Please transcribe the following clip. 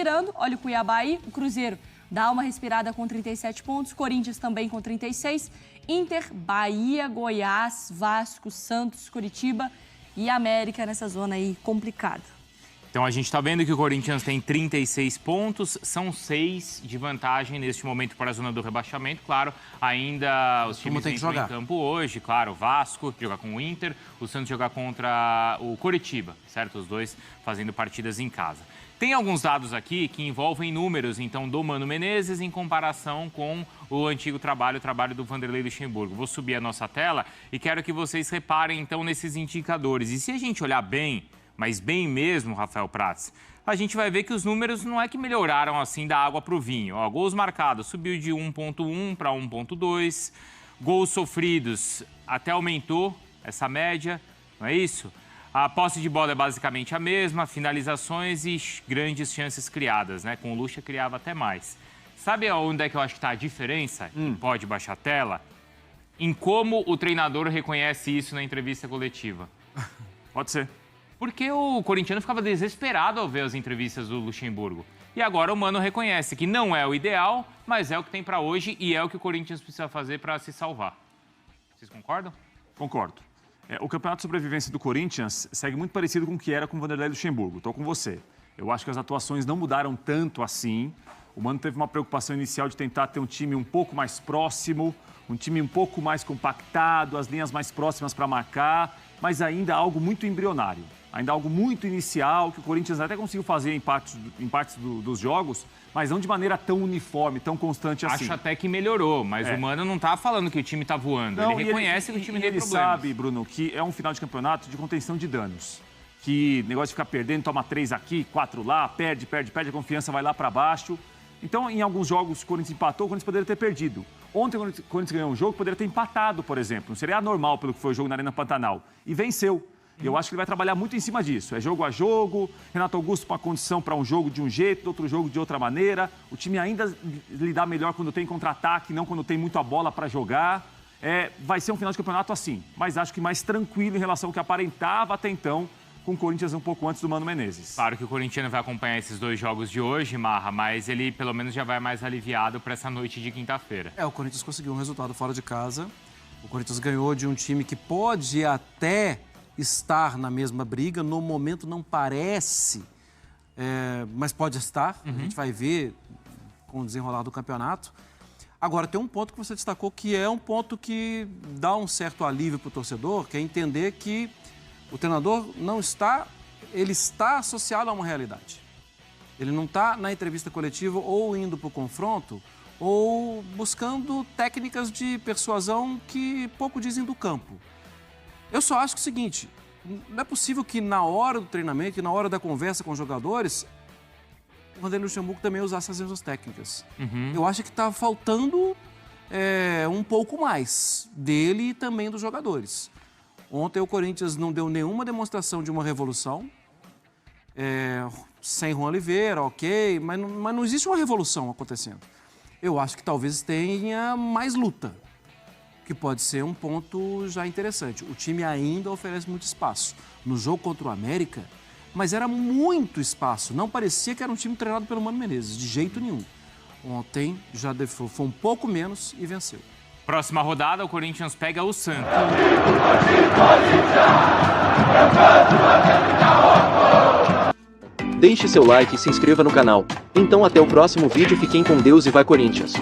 respirando. Olha o Cuiabá aí, o Cruzeiro dá uma respirada com 37 pontos, Corinthians também com 36, Inter, Bahia, Goiás, Vasco, Santos, Curitiba e América nessa zona aí complicada. Então a gente está vendo que o Corinthians tem 36 pontos, são 6 de vantagem neste momento para a zona do rebaixamento. Claro, ainda os times entram em campo hoje, claro, o Vasco jogar com o Inter, o Santos jogar contra o Coritiba, certo? Os dois fazendo partidas em casa. Tem alguns dados aqui que envolvem números, então, do Mano Menezes em comparação com o antigo trabalho, o trabalho do Vanderlei Luxemburgo. Vou subir a nossa tela e quero que vocês reparem, então, nesses indicadores. E se a gente olhar bem, mas bem mesmo, Rafael Prats, a gente vai ver que os números não é que melhoraram assim da água para o vinho. Ó, gols marcados subiu de 1,1 para 1,2. Gols sofridos até aumentou essa média, não é isso? A posse de bola é basicamente a mesma, finalizações e grandes chances criadas, né? Com o Lucha criava até mais. Sabe onde é que eu acho que está a diferença? Pode baixar a tela? Em como o treinador reconhece isso na entrevista coletiva. Pode ser. Porque o corintiano ficava desesperado ao ver as entrevistas do Luxemburgo. E agora o Mano reconhece que não é o ideal, mas é o que tem para hoje e é o que o Corinthians precisa fazer para se salvar. Vocês concordam? Concordo. O campeonato de sobrevivência do Corinthians segue muito parecido com o que era com o Vanderlei Luxemburgo. Estou com você. Eu acho que as atuações não mudaram tanto assim. O Mano teve uma preocupação inicial de tentar ter um time um pouco mais próximo, um time um pouco mais compactado, as linhas mais próximas para marcar, mas ainda algo muito embrionário. Ainda algo muito inicial, que o Corinthians até conseguiu fazer em partes dos jogos, mas não de maneira tão uniforme, tão constante assim. Acho até que melhorou, mas o Mano não tá falando que o time tá voando. Não, ele reconhece que o time tem problemas. Ele sabe, Bruno, que é um final de campeonato de contenção de danos. Que negócio de ficar perdendo, toma 3 aqui, 4 lá, perde, a confiança vai lá para baixo. Então, em alguns jogos, o Corinthians empatou, o Corinthians poderia ter perdido. Ontem, o Corinthians ganhou um jogo, poderia ter empatado, por exemplo. Não seria anormal pelo que foi o jogo na Arena Pantanal. E venceu. Eu acho que ele vai trabalhar muito em cima disso. É jogo a jogo, Renato Augusto com a condição para um jogo de um jeito, outro jogo de outra maneira. O time ainda lidar melhor quando tem contra-ataque, não quando tem muito a bola para jogar. Vai ser um final de campeonato assim, mas acho que mais tranquilo em relação ao que aparentava até então, com o Corinthians um pouco antes do Mano Menezes. Claro que o corintiano vai acompanhar esses 2 jogos de hoje, Marra, mas ele pelo menos já vai mais aliviado para essa noite de quinta-feira. O Corinthians conseguiu um resultado fora de casa. O Corinthians ganhou de um time que pode até estar na mesma briga. No momento não parece, mas pode estar. A gente vai ver com o desenrolar do campeonato. Agora, tem um ponto que você destacou que é um ponto que dá um certo alívio para o torcedor, que é entender que o treinador não está, ele está associado a uma realidade. Ele não está na entrevista coletiva ou indo para o confronto ou buscando técnicas de persuasão que pouco dizem do campo. Eu só acho que é o seguinte, não é possível que na hora do treinamento, que na hora da conversa com os jogadores, o Vanderlei Luxemburgo também usasse as mesmas técnicas. Eu acho que está faltando um pouco mais dele e também dos jogadores. Ontem o Corinthians não deu nenhuma demonstração de uma revolução, sem Juan Oliveira, ok, mas não existe uma revolução acontecendo. Eu acho que talvez tenha mais luta, que pode ser um ponto já interessante. O time ainda oferece muito espaço. No jogo contra o América, mas era muito espaço. Não parecia que era um time treinado pelo Mano Menezes, de jeito nenhum. Ontem já foi um pouco menos e venceu. Próxima rodada, o Corinthians pega o Santos. Deixe seu like e se inscreva no canal. Então até o próximo vídeo, fiquem com Deus e vai Corinthians!